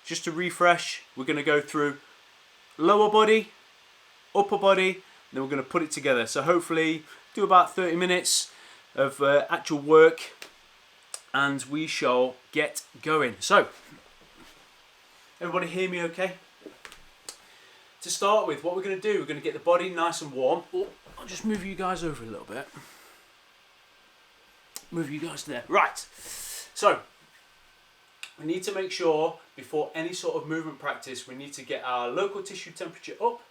just to refresh, we're going to go through lower body, upper body, then we're going to put it together. So hopefully do about 30 minutes of actual work, and we shall get going. So, everybody hear me okay? To start with, what we're going to do, we're going to get the body nice and warm. Oh, I'll just move you guys over a little bit. Move you guys there. Right. So, we need to make sure before any sort of movement practice, we need to get our local tissue temperature up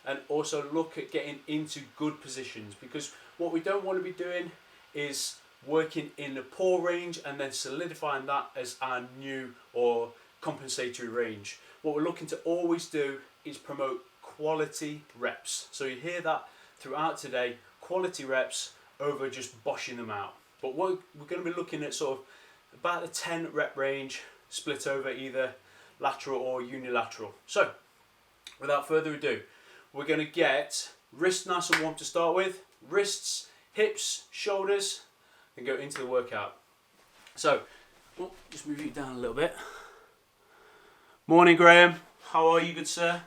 and also look at getting into good positions, because what we don't want to be doing is working in the poor range and then solidifying that as our new or compensatory range. What we're looking to always do is promote quality reps. So you hear that throughout today, quality reps over just boshing them out. But we're going to be looking at sort of about the 10 rep range, split over either lateral or unilateral. So without further ado, we're going to get wrists nice and warm to start with, wrists, hips, shoulders, and go into the workout. So, just move you down a little bit. Morning, Graham. How are you, good sir?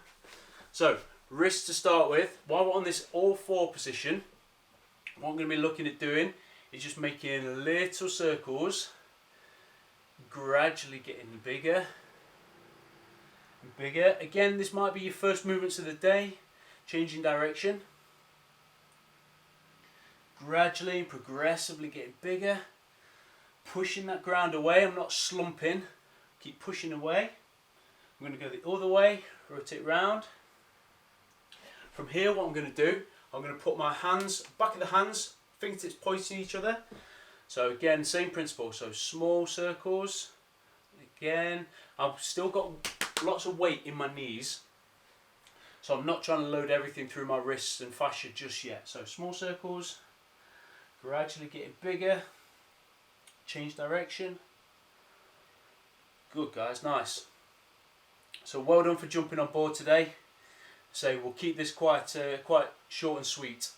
So, wrists to start with. While we're on this all four position, what I'm going to be looking at doing is just making little circles, gradually getting bigger and bigger. Again, this might be your first movements of the day, changing direction. Gradually and progressively getting bigger, pushing that ground away. I'm not slumping, keep pushing away. I'm going to go the other way, rotate round. From here, what I'm going to do, I'm going to put my hands, back of the hands, fingertips pointing each other. So again, same principle, so small circles. Again, I've still got lots of weight in my knees, so I'm not trying to load everything through my wrists and fascia just yet. So small circles, gradually getting bigger, change direction. Good guys, nice. So well done for jumping on board today. So we'll keep this quite short and sweet.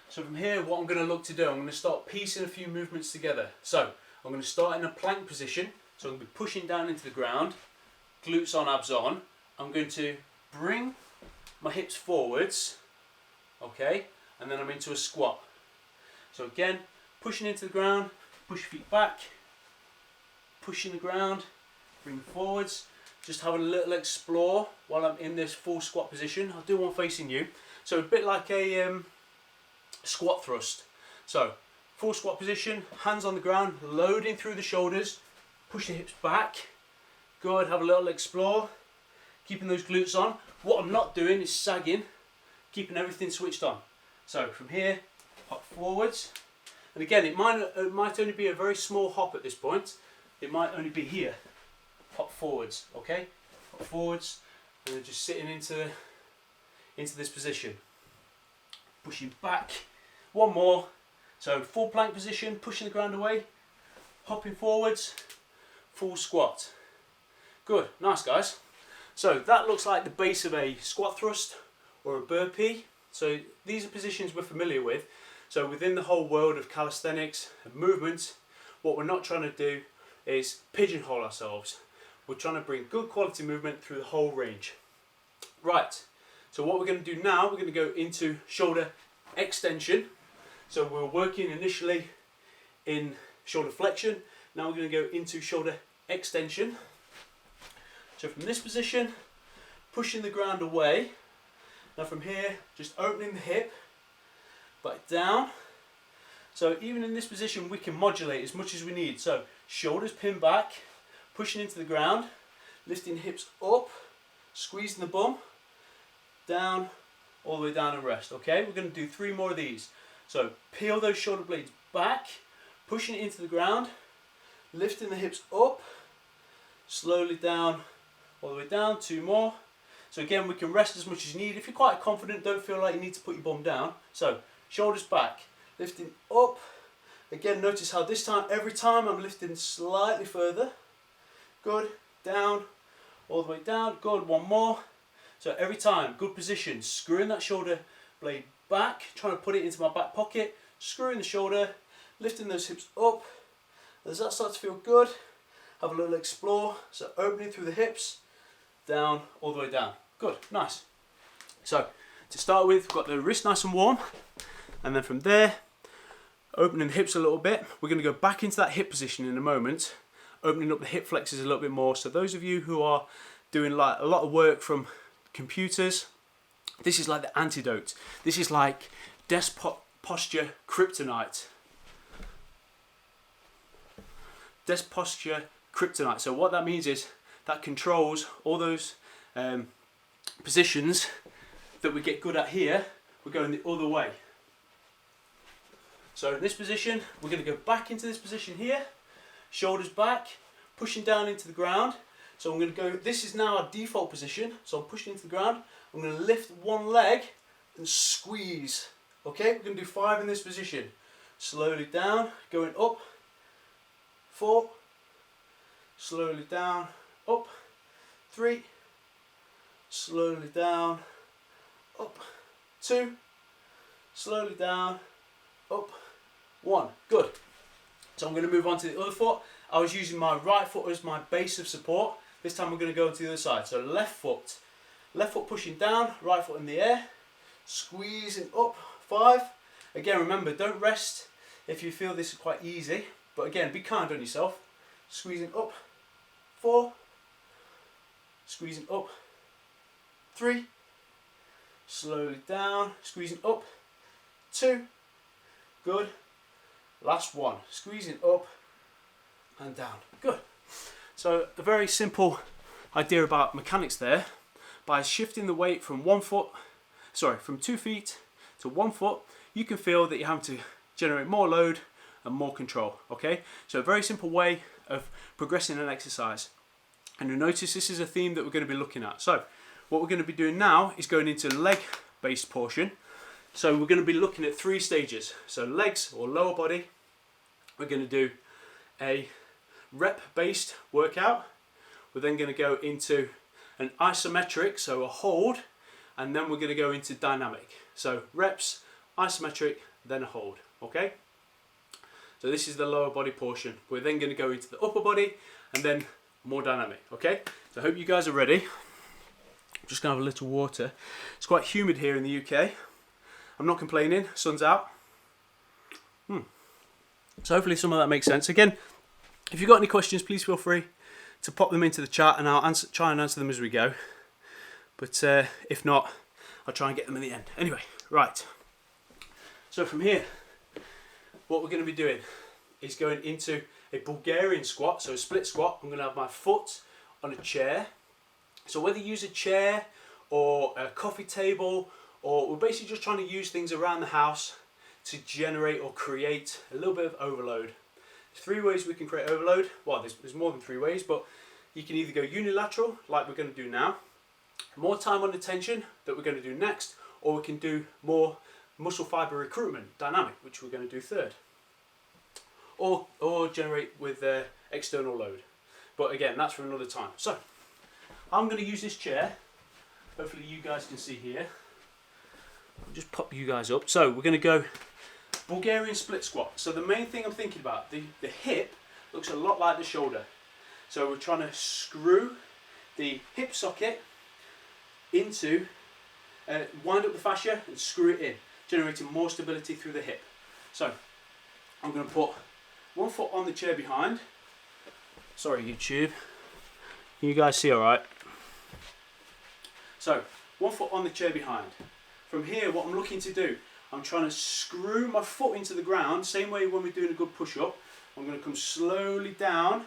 So from here, what I'm going to look to do, I'm going to start piecing a few movements together. So I'm going to start in a plank position. So I'm going to be pushing down into the ground, glutes on, abs on. I'm going to bring my hips forwards, okay, and then I'm into a squat. So again, pushing into the ground, push feet back, pushing the ground, bring forwards. Just having a little explore while I'm in this full squat position. I'll do one facing you. So a bit like a squat thrust. So full squat position, hands on the ground, loading through the shoulders, push the hips back. Good, have a little explore, keeping those glutes on. What I'm not doing is sagging, keeping everything switched on. So from here, hop forwards. And again, it might only be a very small hop at this point. It might only be here. Hop forwards, okay? Hop forwards, and then just sitting into this position. Pushing back. One more. So full plank position, pushing the ground away, hopping forwards, full squat. Good, nice guys. So that looks like the base of a squat thrust or a burpee. So these are positions we're familiar with. So within the whole world of calisthenics and movement, what we're not trying to do is pigeonhole ourselves. We're trying to bring good quality movement through the whole range. Right, so what we're going to do now, we're going to go into shoulder extension. So we're working initially in shoulder flexion. Now we're going to go into shoulder extension. So from this position, pushing the ground away. Now from here, just opening the hip, back down. So even in this position, we can modulate as much as we need. So shoulders pinned back, pushing into the ground, lifting hips up, squeezing the bum, down, all the way down and rest. Okay, we're going to do 3 more of these. So peel those shoulder blades back, pushing it into the ground, lifting the hips up, slowly down, all the way down, 2 more. So again, we can rest as much as you need. If you're quite confident, don't feel like you need to put your bum down. So shoulders back, lifting up. Again, notice how this time, every time I'm lifting slightly further. Good, down, all the way down. Good, 1 more. So every time, good position, screwing that shoulder blade back, trying to put it into my back pocket, screwing the shoulder, lifting those hips up. Does that start to feel good? have a little explore. So opening through the hips, down, all the way down. Good, nice. So to start with, we've got the wrist nice and warm, and then from there, opening the hips a little bit. We're going to go back into that hip position in a moment, opening up the hip flexors a little bit more. So those of you who are doing like a lot of work from computers, this is like the antidote. This is like desk posture kryptonite. Desk posture kryptonite. So what that means is that controls all those positions that we get good at here. We're going the other way. So in this position, we're going to go back into this position here, shoulders back, pushing down into the ground. So I'm going to go, this is now our default position, so I'm pushing into the ground. I'm going to lift one leg and squeeze. Okay, we're going to do 5 in this position. Slowly down, going up, 4, slowly down, up, 3, slowly down, up, 2, slowly down, up, 1. Good. So I'm going to move on to the other foot. I was using my right foot as my base of support. This time we're going to go to the other side. So left foot pushing down, right foot in the air, squeezing up, 5. Again, remember, don't rest if you feel this is quite easy. But again, be kind on yourself. Squeezing up, 4, squeezing up, 3, slowly down, squeezing up, 2, good, last 1, squeezing up and down, good. So a very simple idea about mechanics there. By shifting the weight from from 2 feet to 1 foot, you can feel that you're having to generate more load and more control, okay? So a very simple way of progressing an exercise. And you'll notice this is a theme that we're going to be looking at. So what we're going to be doing now is going into leg-based portion. So we're going to be looking at 3 stages. So legs or lower body, we're going to do a rep-based workout. We're then going to go into an isometric, so a hold, and then we're going to go into dynamic. So reps, isometric, then a hold, okay? So this is the lower body portion. We're then going to go into the upper body and then more dynamic, okay? So I hope you guys are ready. I'm just going to have a little water. It's quite humid here in the UK. I'm not complaining, sun's out. So hopefully some of that makes sense. Again, if you've got any questions, please feel free to pop them into the chat and I'll try and answer them as we go. But if not, I'll try and get them in the end. Anyway, right. So from here, what we're going to be doing is going into a Bulgarian squat, so a split squat. I'm going to have my foot on a chair. So whether you use a chair or a coffee table, or we're basically just trying to use things around the house to generate or create a little bit of overload. There's 3 ways we can create overload. Well, there's more than 3 ways, but you can either go unilateral, like we're going to do now, more time on the tension that we're going to do next, or we can do more muscle fiber recruitment, dynamic, which we're going to do third, or generate with external load. But again, that's for another time. So I'm going to use this chair. Hopefully you guys can see here. I'll just pop you guys up. So we're going to go Bulgarian split squat. So the main thing I'm thinking about, the hip looks a lot like the shoulder. So we're trying to screw the hip socket into, wind up the fascia and screw it in, generating more stability through the hip. So I'm going to put 1 foot on the chair behind. Sorry YouTube, can you guys see alright? So 1 foot on the chair behind. From here, what I'm looking to do, I'm trying to screw my foot into the ground, same way when we're doing a good push-up. I'm going to come slowly down,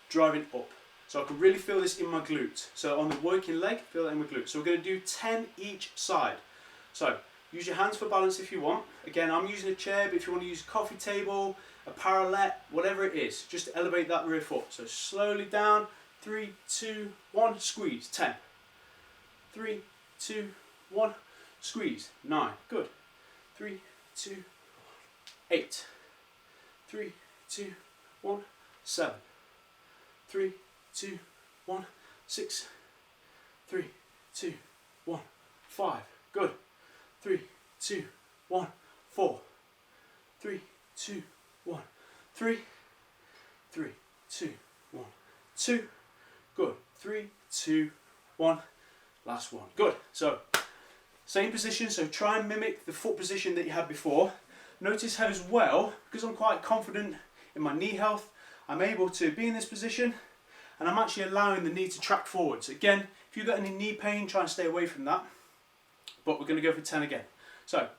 driving up. So I can really feel this in my glute. So on the working leg, feel that in my glute. So we're going to do 10 each side. So use your hands for balance if you want. Again, I'm using a chair, but if you want to use a coffee table, a parallel, whatever it is, just to elevate that rear foot. So slowly down, 3, 2, 1, squeeze, 10. 3, 2, 1, squeeze, 9, good. 3, 2, 8. 3, 2, 1, 7. 3, 2, 1, 6. 3, 2, 1, 5. Good. 3, 2, 1, 4. 3, 2, 1, 3. 3, 2, 1, 2, good, 3, 2, 1, last one, good. So same position, so try and mimic the foot position that you had before. Notice how as well, because I'm quite confident in my knee health, I'm able to be in this position and I'm actually allowing the knee to track forwards. Again, if you've got any knee pain, try and stay away from that. But we're going to go for 10 again. So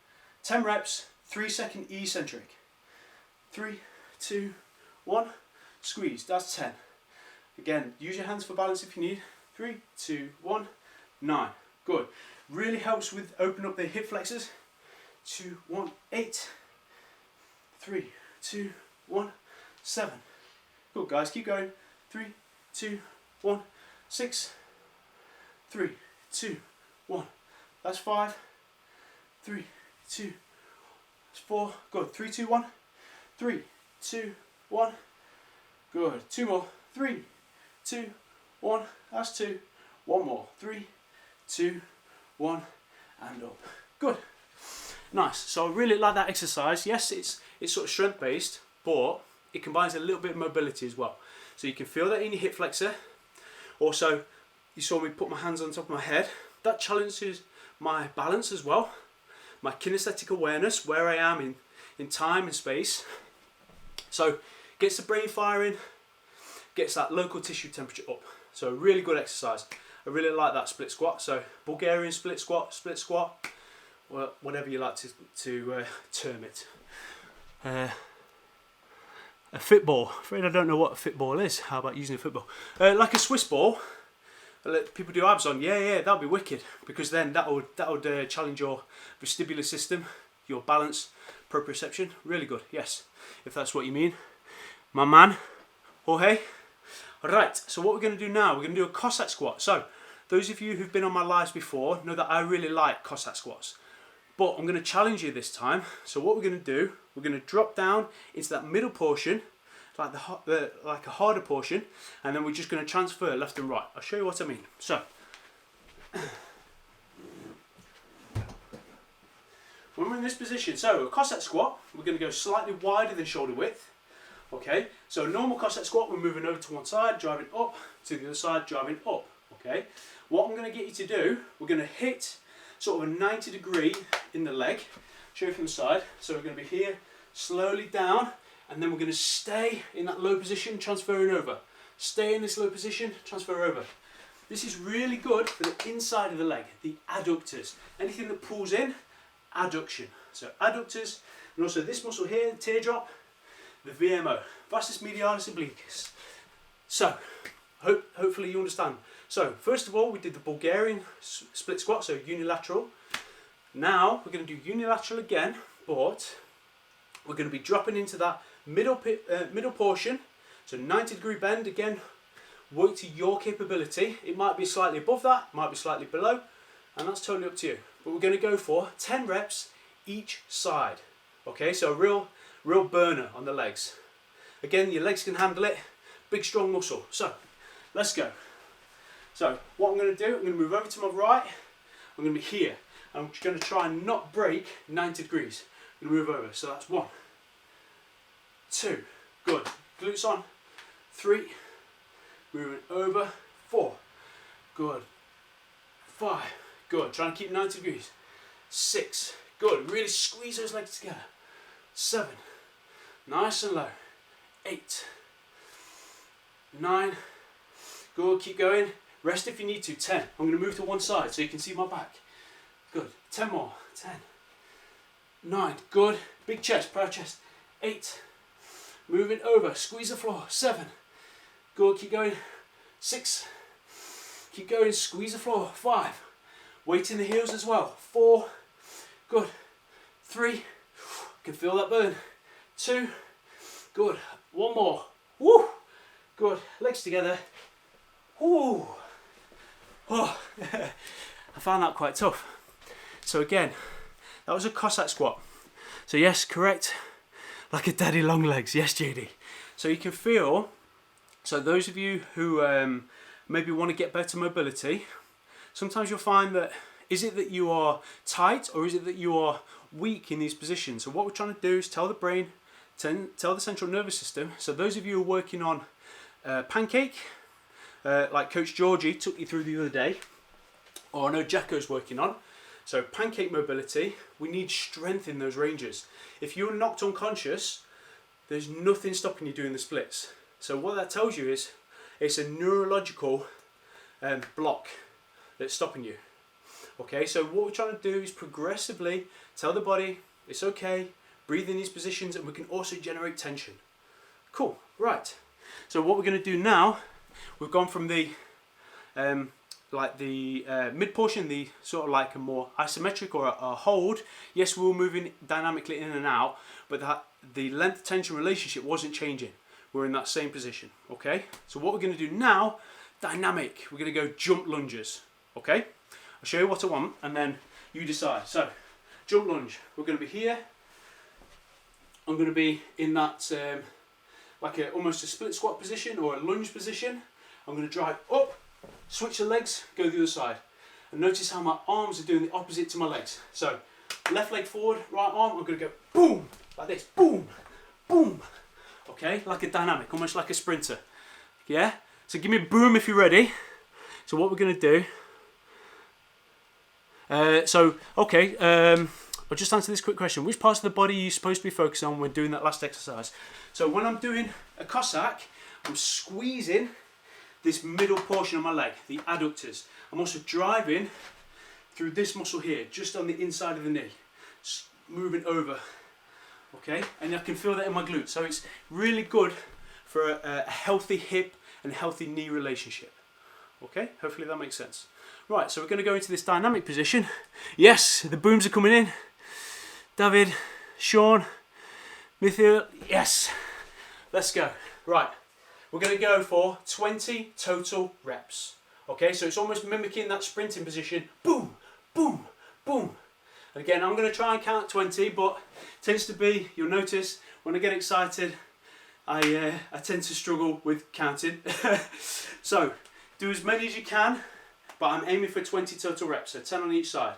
10 reps, 3-second eccentric. 3, 2, 1, squeeze, that's 10. Again, use your hands for balance if you need. 3, 2, 1, 9. Good. Really helps with opening up the hip flexors. 2, 1, 8. 3, 2, 1, 7. Good guys, keep going. 3, 2, 1, 6. 3, 2, 1. That's 5. 3, 2. That's 4. Good. 3, 2, 1. 3, 2, 1. Good. 2 more. 3, 2, 1. That's 2. 1 more. 3, 2, 1, and up. Good. Nice. So I really like that exercise. Yes, it's sort of strength based, but it combines a little bit of mobility as well. So you can feel that in your hip flexor. Also, you saw me put my hands on top of my head. That challenges my balance as well, my kinesthetic awareness, where I am in time and space. So gets the brain firing, gets that local tissue temperature up. So really good exercise. I really like that split squat. So Bulgarian split squat, well, whatever you like to term it. A fit ball. Afraid I don't know what a fit ball is. How about using a fit ball? Like a Swiss ball. Let people do abs on. Yeah, that'll be wicked, because then that would challenge your vestibular system, your balance, proprioception. Really good. Yes, if that's what you mean, my man. Jorge. Right. So what we're going to do now? We're going to do a Cossack squat. So those of you who've been on my lives before know that I really like Cossack squats. But I'm going to challenge you this time. So what we're going to do, we're going to drop down into that middle portion, like like a harder portion, and then we're just going to transfer left and right. I'll show you what I mean. So when we're in this position, so a Cossack squat, we're going to go slightly wider than shoulder width. Okay, so normal Cossack squat, we're moving over to one side, driving up, to the other side, driving up. Okay, what I'm going to get you to do, we're going to hit sort of a 90 degree in the leg. Show you from the side. So we're going to be here, slowly down, and then we're going to stay in that low position, transferring over. Stay in this low position, transfer over. This is really good for the inside of the leg, the adductors. Anything that pulls in, adduction. So adductors, and also this muscle here, the teardrop, the VMO, vastus medialis obliquus. So hopefully you understand. So first of all, we did the Bulgarian split squat, so unilateral. Now we're going to do unilateral again, but we're going to be dropping into that middle portion. So 90 degree bend again. Work to your capability. It might be slightly above that, might be slightly below, and that's totally up to you. But we're going to go for 10 reps each side. Okay, so real burner on the legs. Again, your legs can handle it. Big strong muscle. So let's go. So what I'm going to do, I'm going to move over to my right. I'm going to be here. I'm going to try and not break 90 degrees. I'm going to move over. So that's 1, 2, good. Glutes on. 3, moving over. 4, good. 5, good. Trying to keep 90 degrees. 6, good. Really squeeze those legs together. 7, nice and low. 8, 9, good. Keep going. Rest if you need to. 10. I'm going to move to one side so you can see my back. Good. 10 more. 10. 9. Good. Big chest. Proud chest. 8. Moving over. Squeeze the floor. 7. Good. Keep going. 6. Keep going. Squeeze the floor. 5. Weight in the heels as well. 4. Good. 3. Can feel that burn. 2. Good. 1 more. Woo. Good. Legs together. Woo. Oh, I found that quite tough. So again, that was a Cossack squat. So yes, correct, like a daddy long legs. Yes, JD. So you can feel, so those of you who maybe want to get better mobility, sometimes you'll find that, is it that you are tight or is it that you are weak in these positions? So what we're trying to do is tell the brain, tell the central nervous system. So those of you who are working on pancake, like Coach Georgie took you through the other day, or I know Jacko's working on. So pancake mobility, we need strength in those ranges. If you're knocked unconscious, there's nothing stopping you doing the splits. So what that tells you is it's a neurological block that's stopping you. Okay, so what we're trying to do is progressively tell the body it's okay, breathe in these positions, and we can also generate tension. Cool, right. So what we're going to do now, we've gone from the mid portion, the sort of like a more isometric or a hold. Yes, we were moving dynamically in and out, but the length tension relationship wasn't changing. We're in that same position. Okay, so what we're going to do now, dynamic. We're going to go jump lunges. Okay, I'll show you what I want, and then you decide. So jump lunge. We're going to be here. I'm going to be in that almost a split squat position or a lunge position. I'm going to drive up, switch the legs, go the other side. And notice how my arms are doing the opposite to my legs. So left leg forward, right arm, I'm going to go boom, like this, boom, boom. Okay, like a dynamic, almost like a sprinter. Yeah? So give me a boom if you're ready. So what we're going to do, I'll just answer this quick question. Which parts of the body are you supposed to be focusing on when doing that last exercise? So when I'm doing a Cossack, I'm squeezing this middle portion of my leg, the adductors. I'm also driving through this muscle here, just on the inside of the knee, moving over. Okay, and I can feel that in my glutes. So it's really good for a healthy hip and healthy knee relationship. Okay, hopefully that makes sense. Right, so we're going to go into this dynamic position. Yes, the booms are coming in. David, Sean, Mithiel, yes. Let's go. Right, we're going to go for 20 total reps. Okay, so it's almost mimicking that sprinting position. Boom, boom, boom. And again, I'm going to try and count 20, but it tends to be, you'll notice, when I get excited, I tend to struggle with counting. So, do as many as you can, but I'm aiming for 20 total reps, so 10 on each side.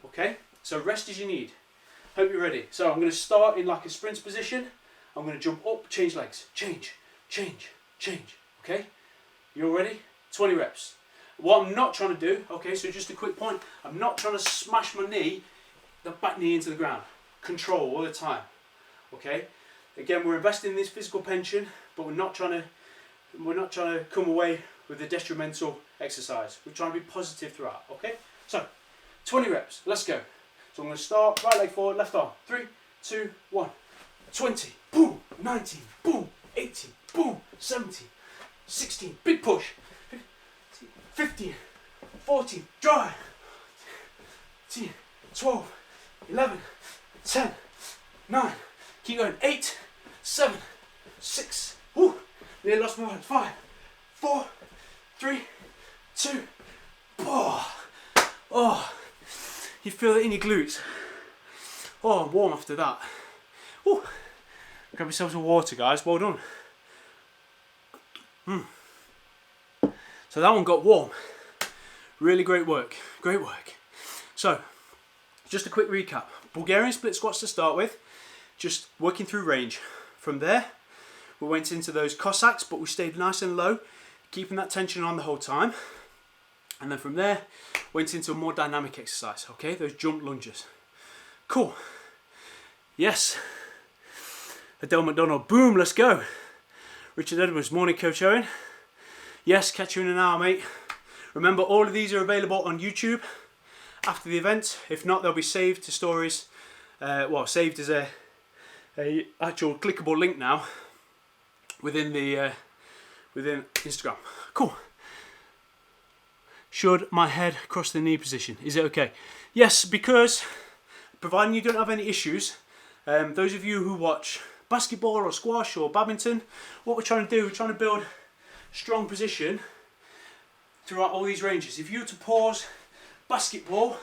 Okay, so rest as you need. Hope you're ready. So I'm going to start in like a sprint position. I'm going to jump up, change legs, change, change, change. Okay, you all ready? 20 reps. What I'm not trying to do, okay, so just a quick point, I'm not trying to smash my knee, the back knee into the ground. Control all the time. Okay, again, we're investing in this physical pension, but we're not trying to come away with a detrimental exercise. We're trying to be positive throughout. Okay, so 20 reps. Let's go. So I'm going to start right leg forward, left arm. 3, 2, 1. 20. Boom. 19. Boom. 18. Boom. 17. 16. Big push. 15. 14. Drive. 12. 11. 10. 9. Keep going. 8. 7. 6. Woo. Nearly lost my mind. 5. 4. 3. 2. Oh. You feel it in your glutes. Oh, I'm warm after that. Woo. Grab yourselves some water, guys. Well done. So that one got warm. Really great work. Great work. So, just a quick recap. Bulgarian split squats to start with. Just working through range. From there, we went into those Cossacks, but we stayed nice and low, keeping that tension on the whole time. And then from there, went into a more dynamic exercise, okay? Those jump lunges. Cool. Yes. Adele McDonald, boom, let's go. Richard Edwards, morning Coach Owen. Yes, catch you in an hour, mate. Remember, all of these are available on YouTube after the event. If not, they'll be saved to stories. Saved as a actual clickable link now within Instagram. Cool. Should my head cross the knee position? Is it okay? Yes, because providing you don't have any issues, those of you who watch basketball or squash or badminton, what we're trying to do, we're trying to build strong position throughout all these ranges. If you were to pause basketball,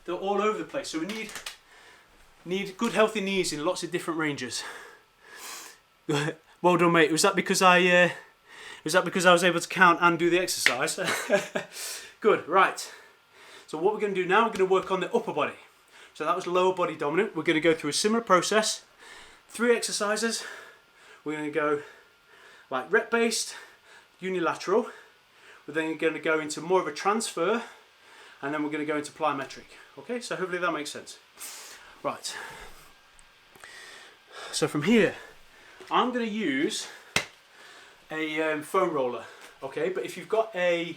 they're all over the place. So we need good healthy knees in lots of different ranges. Well done, mate. Was that because I was able to count and do the exercise? Good, right. So what we're going to do now, we're going to work on the upper body. So that was lower body dominant. We're going to go through a similar process. 3 exercises. We're going to go like rep based, unilateral. we're then going to go into more of a transfer, and then we're going to go into plyometric. Okay, so hopefully that makes sense. Right. So from here, I'm going to use a foam roller. Okay, but if you've got a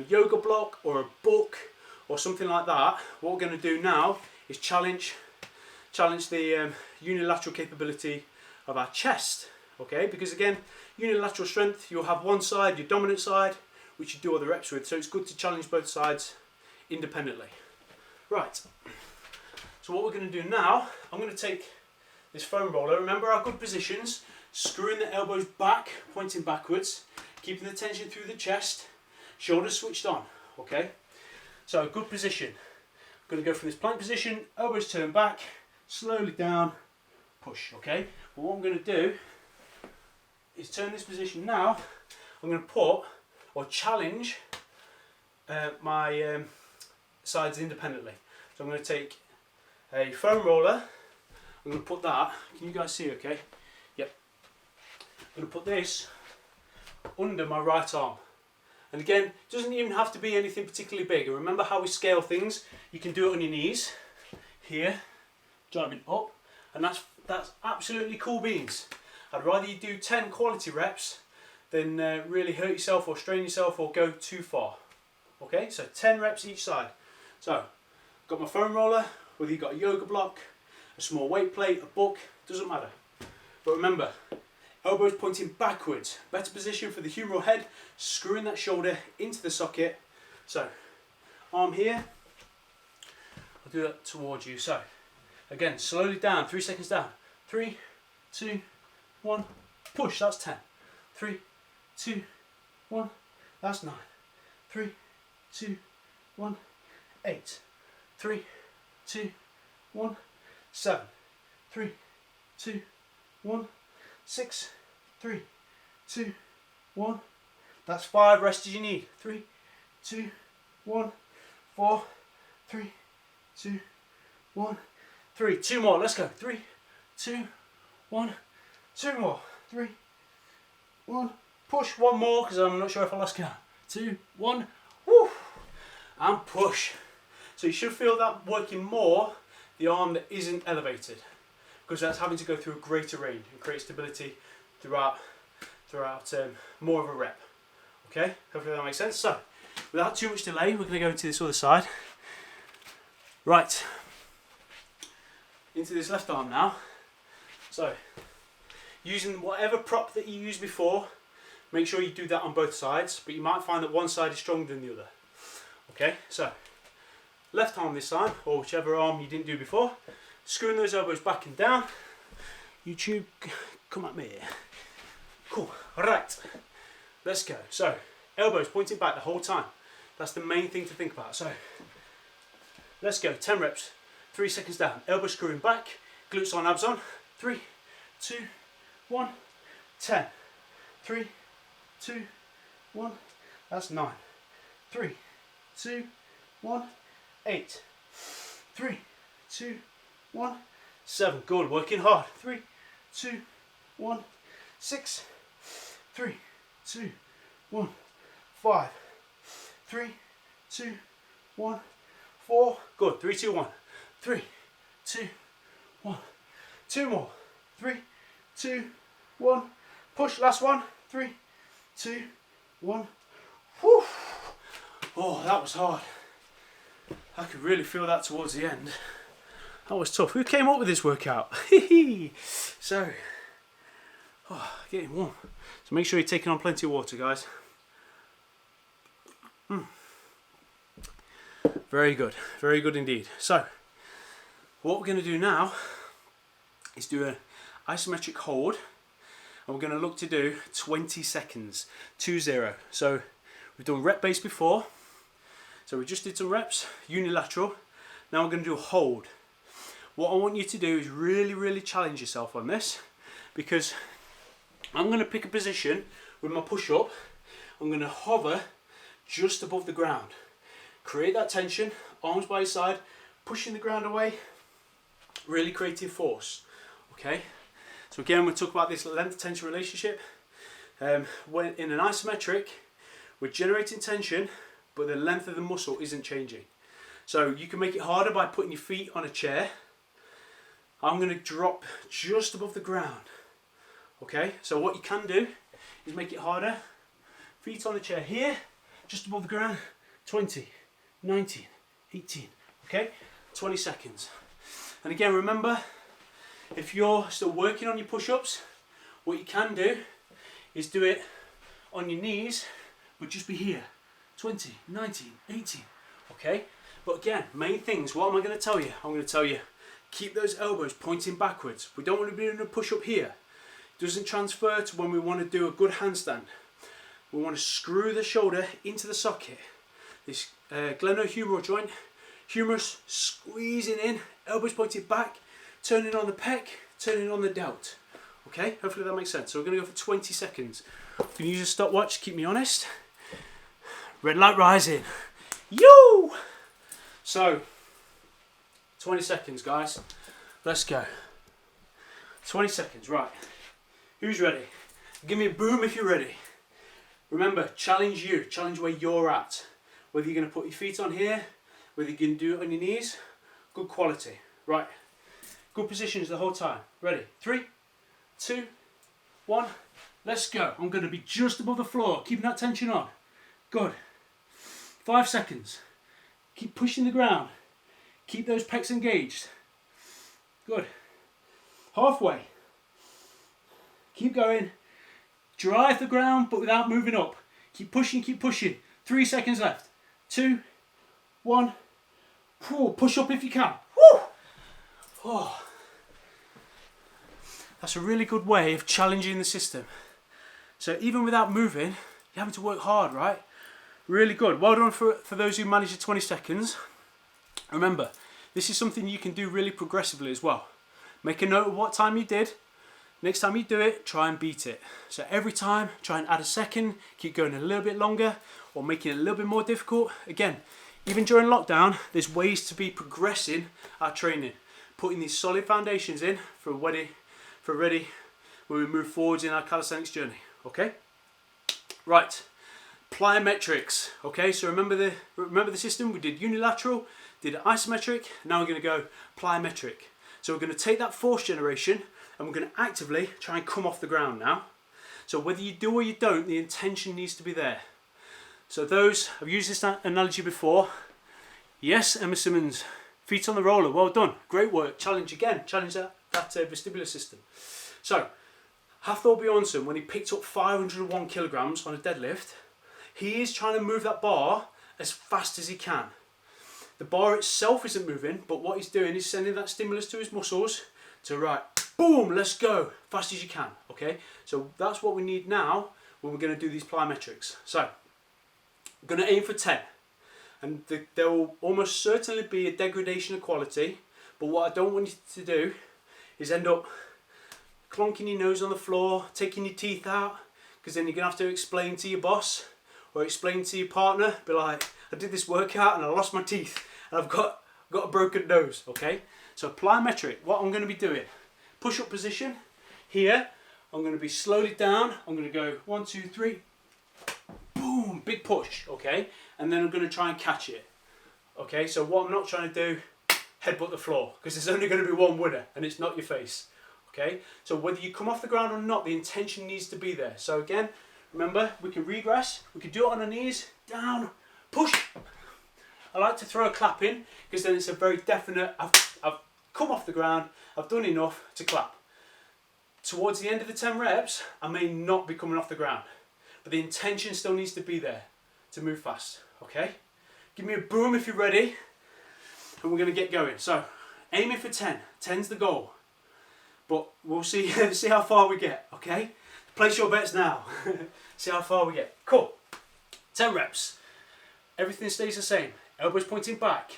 yoga block or a book or something like that, what we're going to do now is challenge the unilateral capability of our chest. Okay, because again, unilateral strength, you'll have one side, your dominant side, which you do all the reps with, so it's good to challenge both sides independently. Right, so what we're going to do now, I'm going to take this foam roller. Remember our good positions, screwing the elbows back, pointing backwards, keeping the tension through the chest, shoulders switched on. Okay, so a good position. I'm going to go from this plank position, elbows turned back, slowly down, push. Okay, but what I'm going to do is turn this position now. I'm going to put or challenge my sides independently. So I'm going to take a foam roller. I'm going to put that. Can you guys see? Okay. Yep. I'm going to put this under my right arm. And again, it doesn't even have to be anything particularly big. And remember how we scale things. You can do it on your knees, here, driving up, and that's absolutely cool beans. I'd rather you do 10 quality reps than really hurt yourself or strain yourself or go too far. Okay, so 10 reps each side. So, got my foam roller, whether you've got a yoga block, a small weight plate, a book, doesn't matter. But remember, elbows pointing backwards. Better position for the humeral head, screwing that shoulder into the socket. So, arm here, I'll do that towards you. So, again, slowly down, 3 seconds down. 3, 2, 1, push, that's 10. 3, 2, 1, that's 9. 3, 2, 1, 8. 3, 2, 1, 7. 3, 2, 1, 6. 3, 2, 1. That's 5. Rest as you need. 3, 2, 1, 4. 3, 2, 1, 3. 2 more. Let's go. 3, 2, 1. 2 more. 3, 1. Push. 1 more because I'm not sure if I lost count. 2, 1. Woo! And push. So you should feel that working more the arm that isn't elevated, because that's having to go through a greater range and create stability throughout more of a rep. Okay, hopefully that makes sense. So without too much delay, we're going to go into this other side. Right, into this left arm now. So using whatever prop that you used before, make sure you do that on both sides, but you might find that one side is stronger than the other. Okay, so left arm this time, or whichever arm you didn't do before, screwing those elbows back and down. YouTube, come at me. Cool. Alright, let's go. So, elbows pointing back the whole time. That's the main thing to think about. So, let's go. 10 reps, 3 seconds down. Elbow screwing back, glutes on, abs on. 3, 2, 1, 10. 3, 2, 1, that's 9. 3, 2, 1, 8. 3, 2, 1, 7. Good, working hard. 3, 2, 1, 6. 3, 2, 1, 5. 3, 2, 1, 4. Good. 3, 2, 1. 3, 2, 1. 2 more. 3, 2, 1. Push. Last one. 3, 2, 1. Whew. Oh, that was hard. I could really feel that towards the end. That was tough. Who came up with this workout? So, getting warm. So make sure you're taking on plenty of water, guys. Very good indeed. So, what we're going to do now is do an isometric hold, and we're going to look to do 20 seconds, 2-0. So, we've done rep base before. So we just did some reps, unilateral. Now we're going to do a hold. What I want you to do is really challenge yourself on this, because I'm going to pick a position with my push-up. I'm going to hover just above the ground. Create that tension, arms by your side, pushing the ground away, really creating force. Okay? So again, we'll talk about this length-tension relationship. When in an isometric, We're generating tension, but the length of the muscle isn't changing. So you can make it harder by putting your feet on a chair. I'm going to drop just above the ground. Okay, so what you can do is make it harder. Feet on the chair here, just above the ground. 20, 19, 18, okay? 20 seconds. And again, remember, if you're still working on your push-ups, what you can do is do it on your knees, but just be here. 20, 19, 18, okay? But again, main things, what am I going to tell you? I'm going to tell you, keep those elbows pointing backwards. We don't want to be doing a push-up here. It doesn't transfer to when we want to do a good handstand. We want to screw the shoulder into the socket. This glenohumeral joint, humerus squeezing in, elbows pointed back, turning on the pec, turning on the delt. Okay, hopefully that makes sense. So we're going to go for 20 seconds. You can use a stopwatch to keep me honest. Red light rising. Yo! So, 20 seconds, guys. Let's go. 20 seconds, right. Who's ready? Give me a boom if you're ready. Remember, challenge you. Challenge where you're at. Whether you're going to put your feet on here, whether you're going to do it on your knees. Good quality. Right. Good positions the whole time. Ready? 3, 2, 1. Let's go. I'm going to be just above the floor. Keeping that tension on. Good. 5 seconds. Keep pushing the ground. Keep those pecs engaged. Good. Halfway. Keep going. Drive the ground but without moving up. Keep pushing, keep pushing. 3 seconds left. 2, 1. Push up if you can. Woo! Oh. That's a really good way of challenging the system. So even without moving, you're having to work hard, right? Really good. Well done for those who managed the 20 seconds. Remember, this is something you can do really progressively as well. Make a note of what time you did. Next time you do it, try and beat it. So every time, try and add a second, keep going a little bit longer, or making it a little bit more difficult. Again, even during lockdown, there's ways to be progressing our training. Putting these solid foundations in for ready when we move forwards in our calisthenics journey. Okay? Right. Plyometrics. Okay, so remember the system. We did unilateral, did isometric. Now we're going to go plyometric. So we're going to take that force generation and we're going to actively try and come off the ground now. So whether you do or you don't, the intention needs to be there. So those, I've used this analogy before. Yes, Emma Simmons, feet on the roller, well done, great work. Challenge again, challenge that vestibular system. So Hafthor Bjornsson, when he picked up 501 kilograms on a deadlift, he is trying to move that bar as fast as he can. The bar itself isn't moving, but what he's doing is sending that stimulus to his muscles to right, boom, let's go, fast as you can, okay? So that's what we need now when we're going to do these plyometrics. So, I'm going to aim for 10. And there will almost certainly be a degradation of quality, but what I don't want you to do is end up clonking your nose on the floor, taking your teeth out, because then you're going to have to explain to your boss or explain to your partner, be like, I did this workout and I lost my teeth and I've got a broken nose, okay? So plyometric, what I'm going to be doing, push-up position, here, I'm going to be slowly down, I'm going to go 1, 2, 3, boom, big push, okay? And then I'm going to try and catch it, okay? So what I'm not trying to do, headbutt the floor, because there's only going to be one winner and it's not your face, okay? So whether you come off the ground or not, the intention needs to be there. So again, remember, we can regress, we can do it on our knees, down, push. I like to throw a clap in because then it's a very definite, I've come off the ground, I've done enough to clap. Towards the end of the 10 reps, I may not be coming off the ground, but the intention still needs to be there to move fast, okay? Give me a boom if you're ready, and we're going to get going. So, aiming for 10. 10's the goal, but we'll see how far we get, okay? Place your bets now. See how far we get. Cool. 10 reps. Everything stays the same. Elbows pointing back.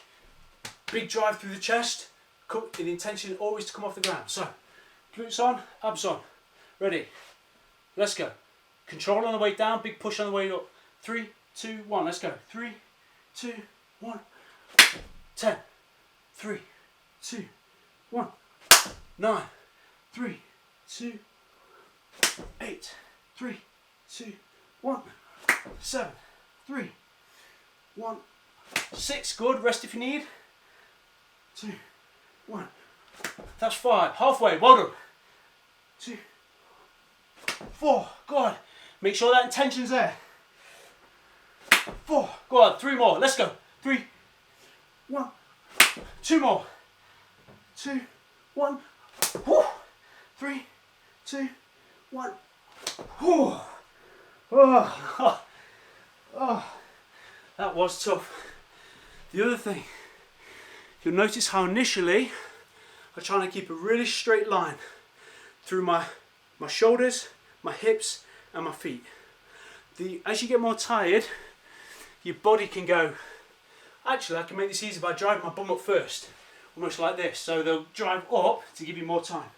Big drive through the chest. The intention always to come off the ground. So, glutes on, abs on. Ready. Let's go. Control on the way down, big push on the way up. 3, 2, 1. Let's go. 3, 2, 1. 10. 3, 2, 1. 9, 3, 2, 8, 3, 2, 1, 7, 3, 1, 6, good, rest if you need. 2, 1, that's 5, halfway, well done. 2, 4, good. Make sure that intention's there. 4, go on, 3 more, let's go. 3, 1, 2 more. 2, 1, whoo. 3, 2, 1, whoo. Oh, oh, that was tough. The other thing, you'll notice how initially I'm trying to keep a really straight line through my shoulders, my hips and my feet. As you get more tired, your body can go, actually I can make this easy by driving my bum up first, almost like this, so they'll drive up to give you more time.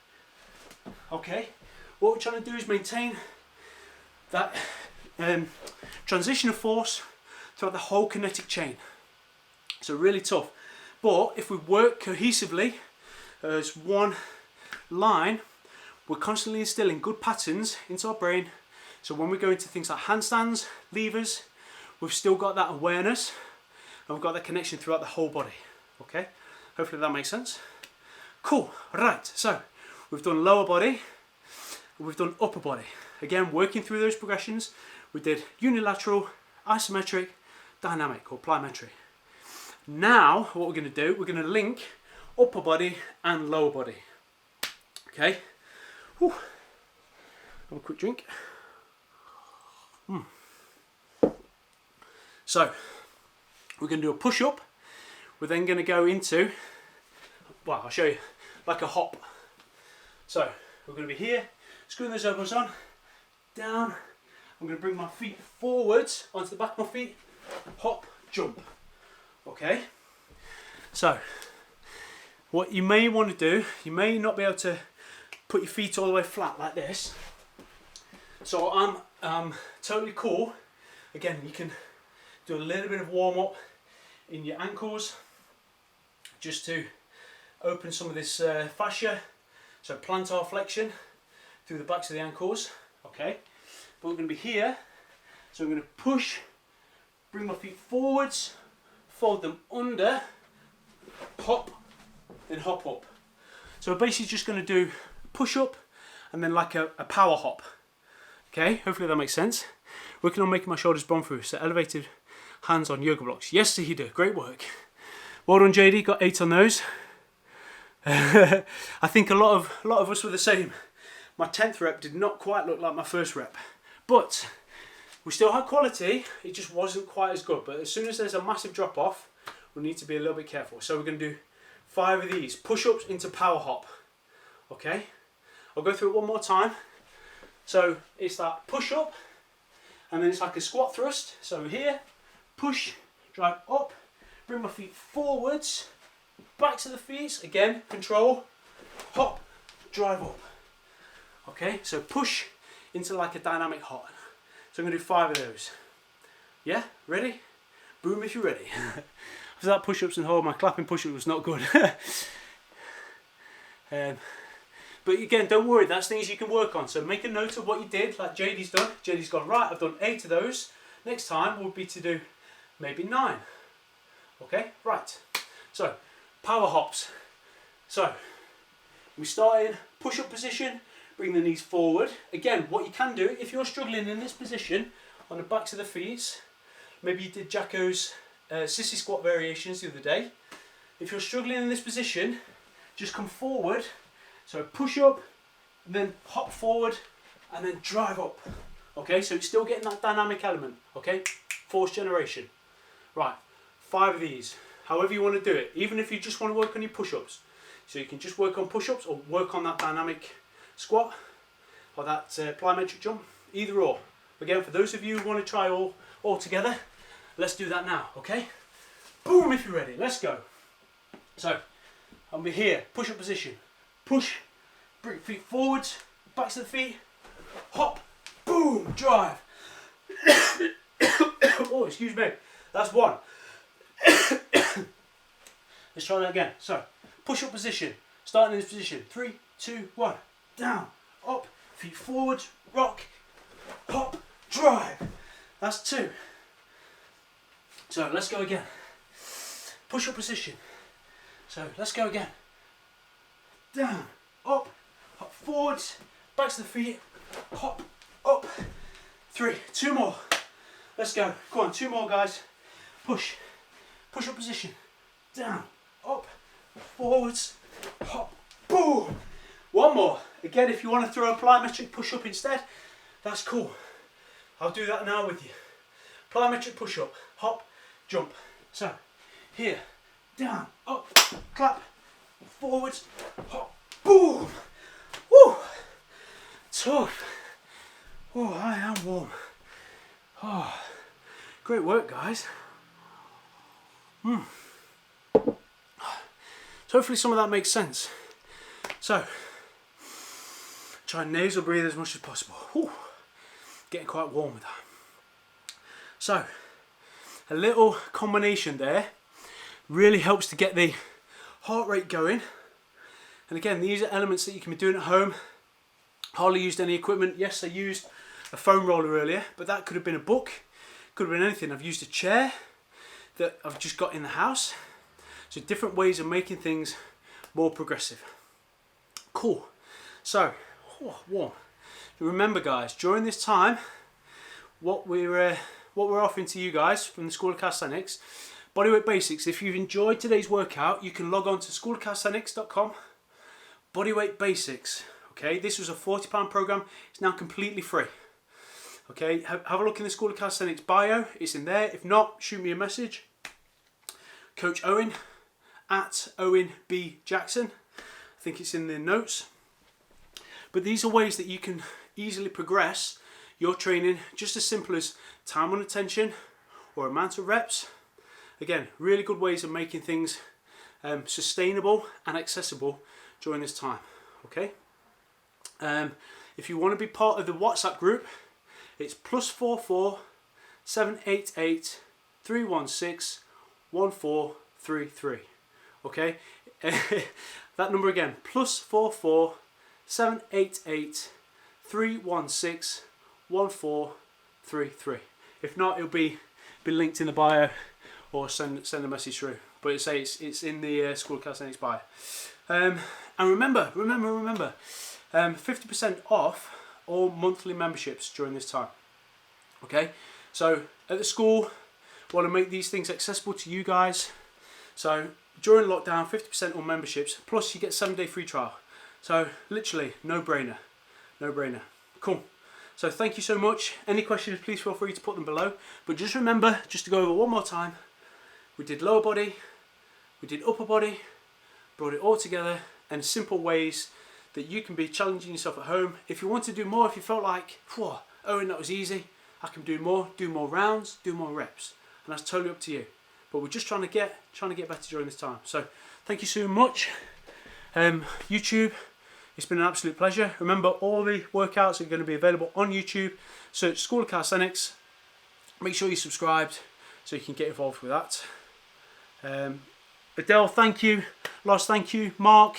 Okay, what we're trying to do is maintain that transition of force throughout the whole kinetic chain. So really tough, but if we work cohesively as one line, we're constantly instilling good patterns into our brain, so when we go into things like handstands, levers, we've still got that awareness and we've got that connection throughout the whole body. Okay, hopefully that makes sense. Cool, right, so we've done lower body, we've done upper body. Again, working through those progressions, we did unilateral, isometric, dynamic or plyometric. Now what we're going to do, we're going to link upper body and lower body. Okay, whew. Have a quick drink. So we're going to do a push up. We're then going to go into, well, I'll show you, like a hop. So we're going to be here, screwing those elbows on, down. I'm going to bring my feet forwards onto the back of my feet, hop, jump. Okay, so what you may want to do, you may not be able to put your feet all the way flat like this. So I'm totally cool. Again, you can do a little bit of warm up in your ankles just to open some of this fascia. So plantar flexion through the backs of the ankles. Okay, but we're going to be here. So I'm going to push, bring my feet forwards, fold them under, hop, then hop up. So we're basically just going to do push up and then like a power hop. Okay, hopefully that makes sense. Working on making my shoulders bone through, so elevated hands on yoga blocks. Yes, he did, great work. Well done, JD, got 8 on those. I think a lot of us were the same. My 10th rep did not quite look like my first rep, but we still had quality, it just wasn't quite as good. But as soon as there's a massive drop off, we need to be a little bit careful. So we're going to do 5 of these, push-ups into power hop. Okay, I'll go through it one more time. So it's that push up, and then it's like a squat thrust. So here, push, drive up, bring my feet forwards, back to the feet, again, control, hop, drive up. Okay, so push into like a dynamic hop. So I'm going to do 5 of those. Yeah, ready? Boom if you're ready. After that push-ups and hold, my clapping push-up was not good. But again, don't worry, that's things you can work on. So make a note of what you did, like JD's done. JD's gone, right, I've done 8 of those. Next time would be to do maybe 9. Okay, right. So, power hops. So, we start in push-up position, bring the knees forward. Again, what you can do, if you're struggling in this position, on the backs of the feet, maybe you did Jacko's sissy squat variations the other day. If you're struggling in this position, just come forward. So push up, and then hop forward, and then drive up. Okay, so it's still getting that dynamic element. Okay, force generation. Right, 5 of these. However you want to do it. Even if you just want to work on your push-ups. So you can just work on push-ups or work on that dynamic squat or that plyometric jump. Either or. Again, for those of you who want to try all together, let's do that now. Okay, boom if you're ready. Let's go. So I'll be here, push-up position. Push, bring feet forwards, backs of the feet, hop, boom, drive. Oh, excuse me, that's 1. Let's try that again. So, push up position, starting in this position. 3, 2, 1, down, up, feet forwards, rock, hop, drive. That's 2. So let's go again. Push up position. So let's go again. Down, up, hop forwards, back to the feet, hop, up. 3, 2 more. Let's go. Go on, 2 more guys. Push. Push up position. Down, up, forwards, hop, boom. 1 more. Again, if you want to throw a plyometric push up instead, that's cool. I'll do that now with you. Plyometric push up, hop, jump. So, here, down, up, clap, forwards, hop, boom. Woo! Tough. Oh, I am warm. Oh, great work, guys. So hopefully some of that makes sense. So, try and nasal breathe as much as possible. Whew. Getting quite warm with that. So, a little combination there really helps to get the heart rate going. And again, these are elements that you can be doing at home. Hardly used any equipment. Yes, I used a foam roller earlier, but that could have been a book, could have been anything. I've used a chair that I've just got in the house. So different ways of making things more progressive. Cool. So, warm. Remember guys, during this time, what we're offering to you guys from the School of Calisthenics, Bodyweight Basics. If you've enjoyed today's workout, you can log on to schoolofcalisthenics.com, Bodyweight Basics. Okay, this was a £40 program. It's now completely free. Okay, have a look in the School of Calisthenics bio. It's in there. If not, shoot me a message. Coach Owen at Owen B Jackson. I think it's in the notes. But these are ways that you can easily progress your training, just as simple as time on attention or amount of reps. Again, really good ways of making things sustainable and accessible during this time. Okay. If you want to be part of the WhatsApp group, it's +44 788 316 1433. Okay, that number again, +44 788 316 1433. If not, it'll be linked in the bio, or send a message through. But it's in the School of Calisthenics bio. And remember, 50% off all monthly memberships during this time. Okay, so at the school, we want to make these things accessible to you guys. So during lockdown, 50% on memberships, plus you get 7-day free trial. So literally, no brainer. Cool. So thank you so much. Any questions, please feel free to put them below. But just remember, just to go over one more time, we did lower body, we did upper body, brought it all together, and simple ways that you can be challenging yourself at home. If you want to do more, if you felt like, Owen, that was easy, I can do more rounds, do more reps, and that's totally up to you. But we're just trying to get better during this time. So thank you so much. YouTube, it's been an absolute pleasure. Remember, all the workouts are going to be available on YouTube. Search School of Calisthenics. Make sure you're subscribed so you can get involved with that. Adele, thank you. Lars, thank you. Mark,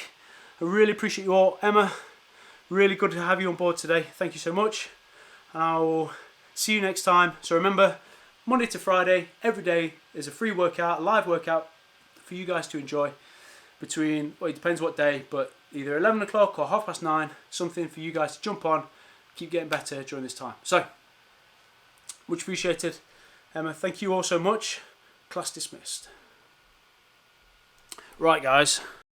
I really appreciate you all. Emma, really good to have you on board today. Thank you so much. And I will see you next time. So remember, Monday to Friday, every day is a free workout, a live workout for you guys to enjoy between, well, it depends what day, but either 11 o'clock or 9:30, something for you guys to jump on, keep getting better during this time. So, much appreciated. Emma, thank you all so much. Class dismissed. Right, guys.